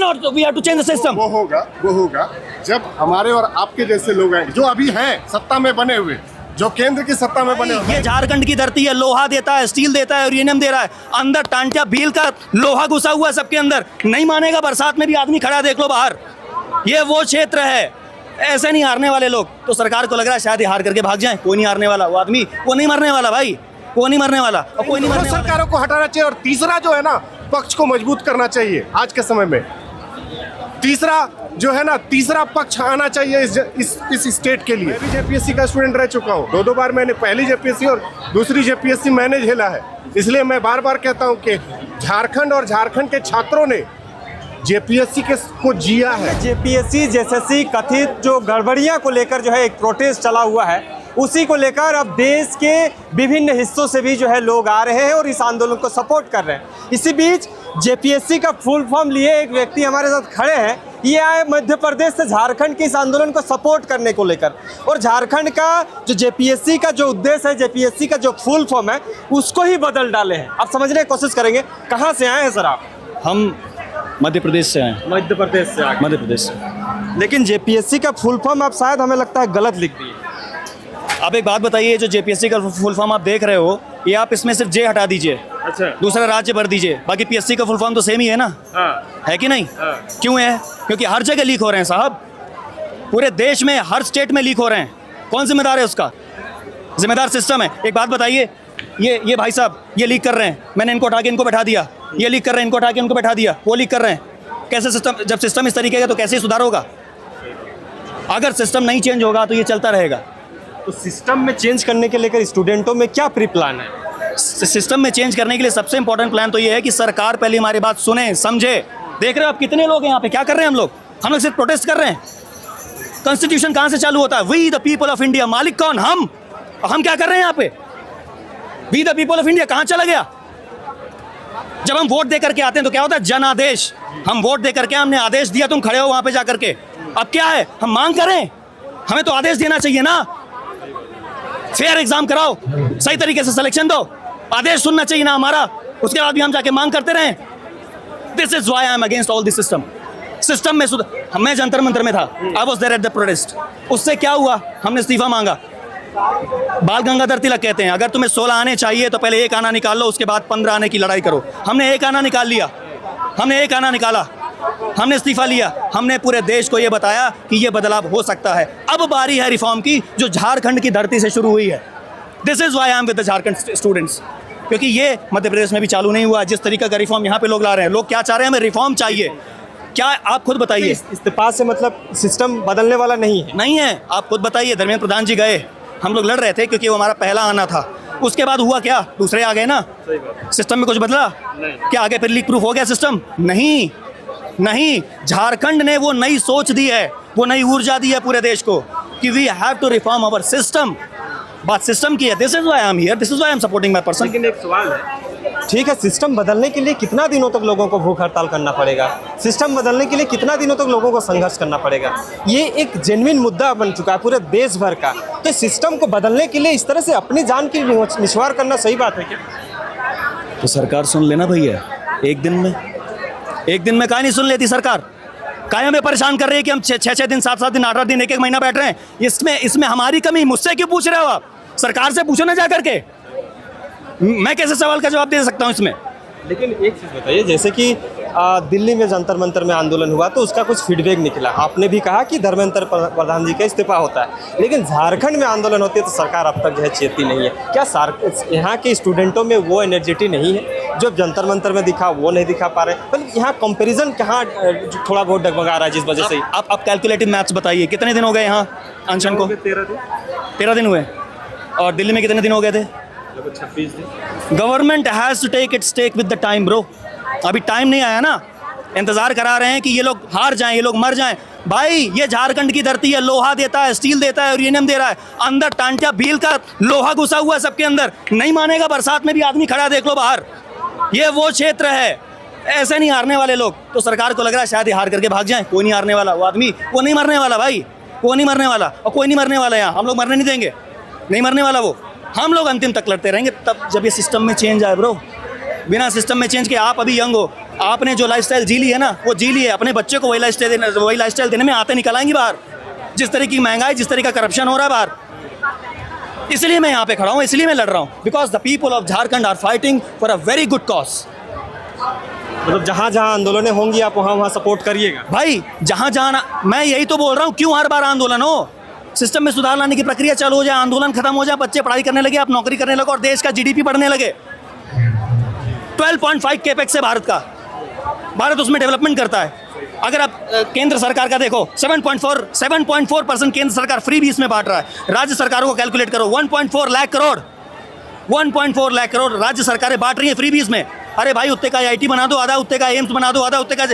not we have to change the system? वो होगा जब हमारे और आपके जैसे लोग आएंगे, जो अभी हैं सत्ता में बने हुए, जो केंद्र की सत्ता में बने हुए। ये झारखंड की धरती है, लोहा देता है, स्टील देता है, यूरेनियम दे रहा है, अंदर टांटिया भील का लोहा घुसा हुआ है सबके अंदर। नहीं मानेगा, बरसात में भी आदमी खड़ा है, देख लो बाहर। ये वो क्षेत्र है, ऐसे नहीं हारने वाले लोग। तो सरकार को लग रहा है शायद ये हार करके भाग जाए, कोई नहीं हारने वाला। वो आदमी वो नहीं मरने वाला भाई, वो नहीं मरने वाला, और कोई नहीं मरने वाला। सरकारों को हटाना चाहिए। और तीसरा जो है ना, पक्ष को मजबूत करना चाहिए। आज के समय में तीसरा जो है ना, तीसरा पक्ष आना चाहिए इस स्टेट के लिए। मैं भी जेपीएससी का स्टूडेंट रह चुका हूँ, दो बार मैंने, पहली जेपीएससी और दूसरी जेपीएससी मैंने झेला है। इसलिए मैं बार बार कहता हूँ कि झारखंड और झारखंड के छात्रों ने जेपीएससी को जिया है। जेपीएससी जेएसएससी कथित जो गड़बड़ियां को लेकर जो है एक प्रोटेस्ट चला हुआ है, उसी को लेकर अब देश के विभिन्न हिस्सों से भी जो है लोग आ रहे हैं और इस आंदोलन को सपोर्ट कर रहे हैं। इसी बीच जेपीएससी का फुल फॉर्म लिए एक व्यक्ति हमारे साथ खड़े हैं। ये आए मध्य प्रदेश से झारखंड के इस आंदोलन को सपोर्ट करने को लेकर, और झारखंड का जो जेपीएससी का जो उद्देश्य है, जेपीएससी का जो फुल फॉर्म है, उसको ही बदल डाले हैं। अब समझने की कोशिश करेंगे। कहाँ से आए हैं सर आप? हम मध्य प्रदेश से आए। मध्य प्रदेश से आए। मध्य प्रदेश से। लेकिन जेपीएससी का फुल फॉर्म आप शायद हमें लगता है गलत लिख दिए। आप एक बात बताइए, जो जेपीएससी का फुल फॉर्म आप देख रहे हो, ये आप इसमें सिर्फ जे हटा दीजिए, अच्छा, दूसरा राज्य भर दीजिए, बाकी पीएससी का फुल फॉर्म तो सेम ही है ना। है कि नहीं? क्यों है? क्योंकि हर जगह लीक हो रहे हैं साहब, पूरे देश में हर स्टेट में लीक हो रहे हैं। कौन जिम्मेदार है उसका? जिम्मेदार सिस्टम है। एक बात बताइए, ये भाई साहब ये लीक कर रहे हैं, मैंने इनको उठा के इनको बैठा दिया, ये लीक कर रहे हैं, इनको उठा के इनको बैठा दिया, वो लीक कर रहे हैं। कैसे सिस्टम? जब सिस्टम इस तरीके का तो कैसे सुधार होगा? अगर सिस्टम नहीं चेंज होगा तो ये चलता रहेगा। तो सिस्टम में चेंज करने के लेकर स्टूडेंटों में क्या प्री प्लान है? सिस्टम में चेंज करने के लिए सबसे इंपॉर्टेंट प्लान तो ये है कि सरकार पहले हमारी बात सुने, समझे। देख रहे हो आप कितने लोग हैं यहाँ पे, क्या कर रहे हैं हम लोग सिर्फ प्रोटेस्ट कर रहे हैं। कॉन्स्टिट्यूशन कहाँ से चालू होता है? We the people of India. मालिक कौन? हम। और हम क्या कर रहे हैं यहाँ पे? We the people of India कहाँ चला गया? जब हम वोट दे करके आते हैं तो क्या होता है? जन आदेश। हम वोट दे करके, हमने आदेश दिया, तुम खड़े हो वहां पे जा करके। अब क्या है? हम मांग करें? हमें तो आदेश देना चाहिए ना। फेयर एग्जाम कराओ, सही तरीके से सिलेक्शन दो, आदेश सुनना चाहिए ना हमारा। उसके बाद भी हम जाके मांग करते रहे। This is why I am against all this system. System में मैं जंतर मंतर में था, I was there at the protest. उससे क्या हुआ? हमने इस्तीफा मांगा। बाल गंगाधर तिलक कहते हैं, अगर तुम्हें 16 आने चाहिए तो पहले एक आना निकाल लो, उसके बाद 15 आने की लड़ाई करो। हमने एक आना निकाल लिया, हमने एक आना निकाला, हमने इस्तीफा लिया। हमने पूरे देश को ये बताया कि ये बदलाव हो सकता है। अब बारी है रिफॉर्म की, जो झारखंड की धरती से शुरू हुई है। This is why I am with the Jharkhand students, क्योंकि ये मध्य प्रदेश में भी चालू नहीं हुआ। जिस तरीके का रिफॉर्म यहाँ पे लोग ला रहे हैं, लोग क्या चाह रहे हैं? हमें रिफॉर्म चाहिए। क्या आप खुद बताइए? इस्तीफा से मतलब सिस्टम बदलने वाला नहीं है? नहीं है, आप खुद बताइए। धर्मेंद्र प्रधान जी गए, हम लोग लड़ रहे थे क्योंकि वो हमारा पहला आना था। उसके बाद हुआ क्या? दूसरे आ गए ना। सिस्टम में कुछ बदला? क्या आगे फिर लीक प्रूफ हो गया सिस्टम? नहीं। झारखंड ने वो नई सोच दी है, वो नई ऊर्जा दी है पूरे देश को कि we have to reform our system. बात सिस्टम की है। This is why I am here, this is why I am supporting my person. लेकिन एक सवाल है, ठीक है, सिस्टम बदलने के लिए कितना दिनों तक लोगों को भूख हड़ताल करना पड़ेगा? सिस्टम बदलने के लिए कितना दिनों तक लोगों को संघर्ष करना पड़ेगा? ये एक जेन्युइन मुद्दा बन चुका है पूरे देश भर का। तो सिस्टम को बदलने के लिए इस तरह से अपनी जान की निछावर करना सही बात है क्या? तो सरकार सुन लेना भैया, एक दिन में काहे नहीं सुन लेती सरकार? काहे हमें परेशान कर रही है कि हम 6 दिन, 7 दिन, 8 दिन, 1 महीना बैठ रहे हैं? इसमें हमारी कमी? मुझसे क्यों पूछ रहे हो आप? सरकार से पूछो ना जा करके। मैं कैसे सवाल का जवाब दे सकता हूँ इसमें? लेकिन एक चीज़ बताइए, जैसे कि दिल्ली में जंतर मंतर में आंदोलन हुआ तो उसका कुछ फीडबैक निकला। आपने भी कहा कि धर्मेंद्र प्रधान जी का इस्तीफा होता है, लेकिन झारखंड में आंदोलन होती है तो सरकार अब तक जो है चेती नहीं है। क्या यहाँ के स्टूडेंटों में वो एनर्जिटी नहीं है जो जंतर मंतर में दिखा, वो नहीं दिखा पा रहे? मतलब यहाँ कंपेरिजन कहाँ थोड़ा बहुत डगमगा रहा है, जिस वजह से? आप कैलकुलेटिव मैथ्स बताइए, कितने दिन हो गए यहाँ अनशन को? 13 दिन हुए। और दिल्ली में कितने दिन हो गए थे? 26 दिन। Government has to take its take with the time bro. अभी टाइम नहीं आया ना, इंतजार करा रहे हैं कि ये लोग हार जाएं, ये लोग मर जाएं। भाई ये झारखंड की धरती है, लोहा देता है, स्टील देता है, यूरेनियम दे रहा है, अंदर टांटिया भील का लोहा घुसा हुआ है सबके अंदर। नहीं मानेगा, बरसात में भी आदमी खड़ा है, देख लो बाहर। ये वो क्षेत्र है, ऐसे नहीं हारने वाले लोग। तो सरकार को लग रहा है शायद ये हार करके भाग जाए, कोई नहीं हारने वाला। वो आदमी वो नहीं मरने वाला भाई, वो नहीं मरने वाला, और कोई नहीं मरने वाला। यहाँ हम लोग मरने नहीं देंगे, नहीं मरने वाला वो। हम लोग अंतिम तक लड़ते रहेंगे, तब जब ये सिस्टम में चेंज आए ब्रो। बिना सिस्टम में चेंज के आप अभी यंग हो, आपने जो लाइफस्टाइल जी ली है ना, वो जी ली है। अपने बच्चे को वही लाइफस्टाइल देने में आते निकल आएंगी बाहर। जिस तरह की महंगाई, जिस तरह का करप्शन हो रहा है बाहर, इसलिए मैं यहाँ पे खड़ा हूँ, इसलिए मैं लड़ रहा हूँ। Because the people of Jharkhand are fighting for a very good cause. मतलब जहाँ जहाँ आंदोलनें होंगी आप वहाँ वहाँ सपोर्ट करिएगा। भाई जहाँ जहाँ, मैं यही तो बोल रहा हूँ, क्यों हर बार आंदोलन हो? सिस्टम में सुधार लाने की प्रक्रिया चालू हो जाए, आंदोलन खत्म हो जाए, बच्चे पढ़ाई करने लगे, आप नौकरी करने लगे और देश का जीडीपी बढ़ने लगे। 12.5 कैपेक्स है भारत का, भारत उसमें डेवलपमेंट करता है। अगर आप केंद्र सरकार का देखो, 7.4% केंद्र सरकार फ्री भी इसमें बांट रहा है। राज्य सरकारों को कैलकुलेट करो, 1.4 लाख करोड़, 1.4 लाख करोड़ राज्य सरकारें बांट रही हैं फ्री बीज में। अरे भाई उतने का IIT बना दो आधा, उतने का एम्स बना दो आधा, उतने का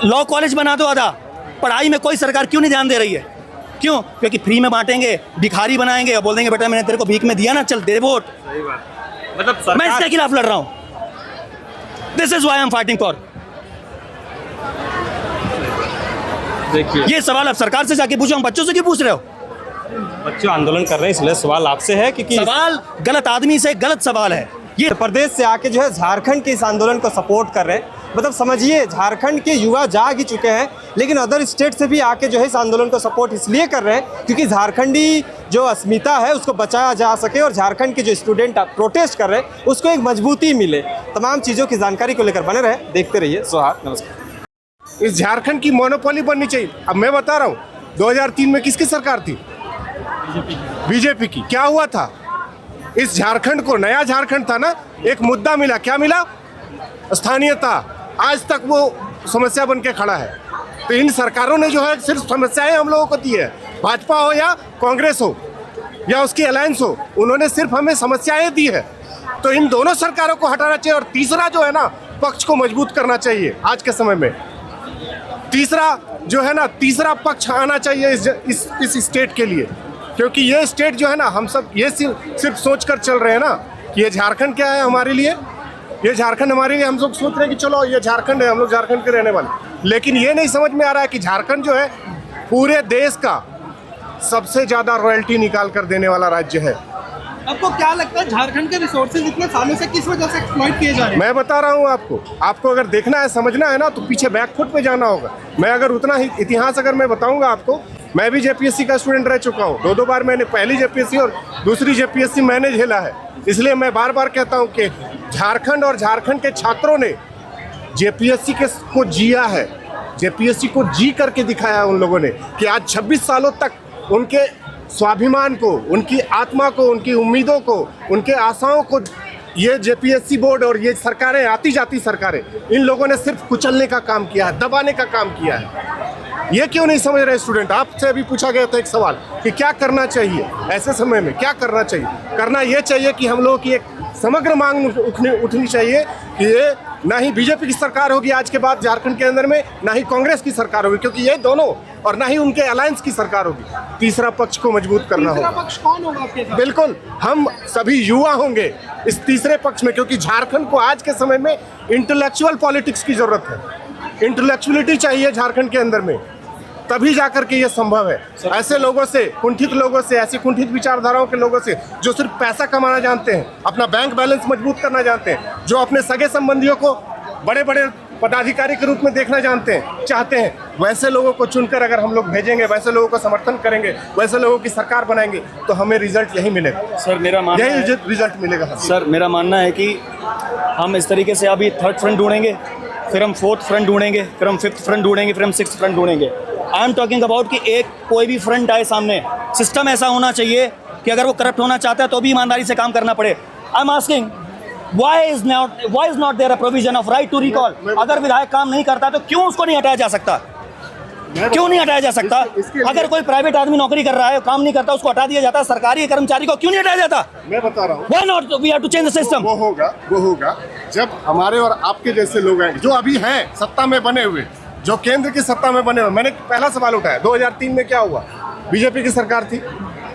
लॉ कॉलेज बना दो आधा। पढ़ाई में कोई सरकार क्यों नहीं ध्यान दे रही है? क्यों? क्योंकि फ्री में बांटेंगे, भिखारी बनाएंगे और बोल देंगे बेटा मैंने तेरे को भीख में दिया ना, चल दे वोट। मतलब मैं इसके खिलाफ लड़ रहा हूँ। This is why I am fighting for. देखिए, ये सवाल आप सरकार से जाके पूछो, हम बच्चों से क्यों पूछ रहे हो? बच्चे आंदोलन कर रहे हैं इसलिए सवाल आपसे है क्योंकि सवाल गलत आदमी से गलत सवाल है। ये उत्तर प्रदेश से आके जो है झारखंड के इस आंदोलन को सपोर्ट कर रहे हैं। मतलब समझिए झारखंड के युवा जाग ही चुके हैं, लेकिन अदर स्टेट से भी आके जो है इस आंदोलन को सपोर्ट इसलिए कर रहे हैं क्योंकि झारखंडी जो अस्मिता है उसको बचाया जा सके और झारखंड के जो स्टूडेंट प्रोटेस्ट कर रहे हैं उसको एक मजबूती मिले। तमाम चीज़ों की जानकारी को लेकर बने रहे, देखते रहिए सोहाग। नमस्कार। इस झारखंड की मोनोपोली बननी चाहिए। अब मैं बता रहा हूँ 2003 में किसकी सरकार थी? बीजेपी की। क्या हुआ था? इस झारखंड को, नया झारखंड था ना, एक मुद्दा मिला। क्या मिला? स्थानीयता। आज तक वो समस्या बन के खड़ा है। तो इन सरकारों ने जो है सिर्फ समस्याएं हम लोगों को दी है, भाजपा हो या कांग्रेस हो या उसकी अलायंस हो, उन्होंने सिर्फ हमें समस्याएं दी है। तो इन दोनों सरकारों को हटाना चाहिए। और तीसरा जो है ना, पक्ष को मजबूत करना चाहिए आज के समय में। तीसरा जो है ना, तीसरा पक्ष आना चाहिए इस स्टेट के लिए, क्योंकि ये स्टेट जो है ना, हम सब ये सिर्फ सोच कर चल रहे हैं ना कि ये झारखंड क्या है हमारे लिए, ये झारखंड हमारे लिए। हम लोग सोच रहे हैं कि चलो ये झारखंड है, हम लोग झारखंड के रहने वाले। लेकिन ये नहीं समझ में आ रहा है कि झारखंड जो है पूरे देश का सबसे ज़्यादा रॉयल्टी निकाल कर देने वाला राज्य है। आपको क्या लगता है झारखंड के रिसोर्सेज इतने सालों से किस वजह से एक्सप्लॉइट किए जा रहे हैं? मैं बता रहा हूँ आपको अगर देखना है, समझना है ना, तो पीछे बैकफुट पे जाना होगा। मैं अगर उतना ही इतिहास अगर मैं बताऊंगा आपको, मैं भी जेपीएससी का स्टूडेंट रह चुका हूँ। 2 बार मैंने, पहली जेपीएससी और दूसरी जेपीएससी मैंने झेला है। इसलिए मैं बार बार कहता हूँ कि झारखंड और झारखंड के छात्रों ने जेपीएससी को जिया है, जेपीएससी को जी करके दिखाया उन लोगों ने कि आज 26 सालों तक उनके स्वाभिमान को, उनकी आत्मा को, उनकी उम्मीदों को, उनके आशाओं को ये जेपीएससी बोर्ड और ये सरकारें, आती जाती सरकारें, इन लोगों ने सिर्फ कुचलने का काम किया है, दबाने का काम किया है। ये क्यों नहीं समझ रहे स्टूडेंट? आपसे अभी पूछा गया था एक सवाल कि क्या करना चाहिए ऐसे समय में, क्या करना चाहिए? करना ये चाहिए कि हम लोगों की एक समग्र मांग उठनी चाहिए कि ये ना ही बीजेपी की सरकार होगी आज के बाद झारखंड के अंदर में, ना ही कांग्रेस की सरकार होगी, क्योंकि ये दोनों, और ना ही उनके अलायंस की सरकार होगी। तीसरा पक्ष को मजबूत करना होगा। तीसरा पक्ष कौन होगा आपके साथ? बिल्कुल हम सभी युवा होंगे इस तीसरे पक्ष में, क्योंकि झारखंड को आज के समय में इंटेलेक्चुअल पॉलिटिक्स की जरूरत है। इंटेलेक्चुअलिटी चाहिए झारखंड के अंदर में, तभी जाकर के ये संभव है। ऐसे लोगों से, कुंठित लोगों से, ऐसी कुंठित विचारधाराओं के लोगों से जो सिर्फ पैसा कमाना जानते हैं, अपना बैंक बैलेंस मजबूत करना जानते हैं, जो अपने सगे संबंधियों को बड़े बड़े पदाधिकारी के रूप में देखना चाहते हैं, वैसे लोगों को चुनकर अगर हम लोग भेजेंगे, वैसे लोगों का समर्थन करेंगे, वैसे लोगों की सरकार बनाएंगे, तो हमें रिजल्ट यही मिलेगा। सर मेरा मानना है, यही रिजल्ट मिलेगा। सर मेरा मानना है कि हम इस तरीके से अभी 3rd फ्रंट ढूंढेंगे, फिर हम 4th फ्रंट ढूंढेंगे, फिर हम 5th फ्रंट ढूंढेंगे, फिर हम 6th फ्रंट ढूंढेंगे। आई एम टॉकिंग अबाउट कि एक कोई भी फ्रंट आए सामने, सिस्टम ऐसा होना चाहिए कि अगर वो करप्ट होना चाहता है तो भी ईमानदारी से काम करना पड़े। I am asking why is not there a provision of right to recall? अगर विधायक काम नहीं करता तो क्यों उसको नहीं हटाया जा सकता? क्यों नहीं हटाया जा सकता? अगर कोई प्राइवेट आदमी नौकरी कर रहा है, काम नहीं करता, उसको हटा दिया जाता, सरकारी कर्मचारी को क्यों नहीं हटाया जाता? मैं बता रहा हूँ, Why not? We have to change the system. वो होगा जब हमारे और आपके जैसे लोग आएंगे, जो अभी हैं सत्ता में बने हुए, जो केंद्र की सत्ता में बने हुए। मैंने पहला सवाल उठाया, 2003 में क्या हुआ? बीजेपी की सरकार थी,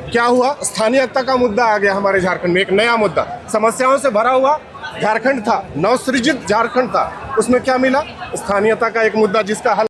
क्या हुआ? स्थानीयता का मुद्दा आ गया हमारे झारखंड में, एक नया मुद्दा, समस्याओं से भरा हुआ झारखंड था, नवसृजित झारखंड था। उसमें क्या मिला? स्थानीयता का एक मुद्दा जिसका हल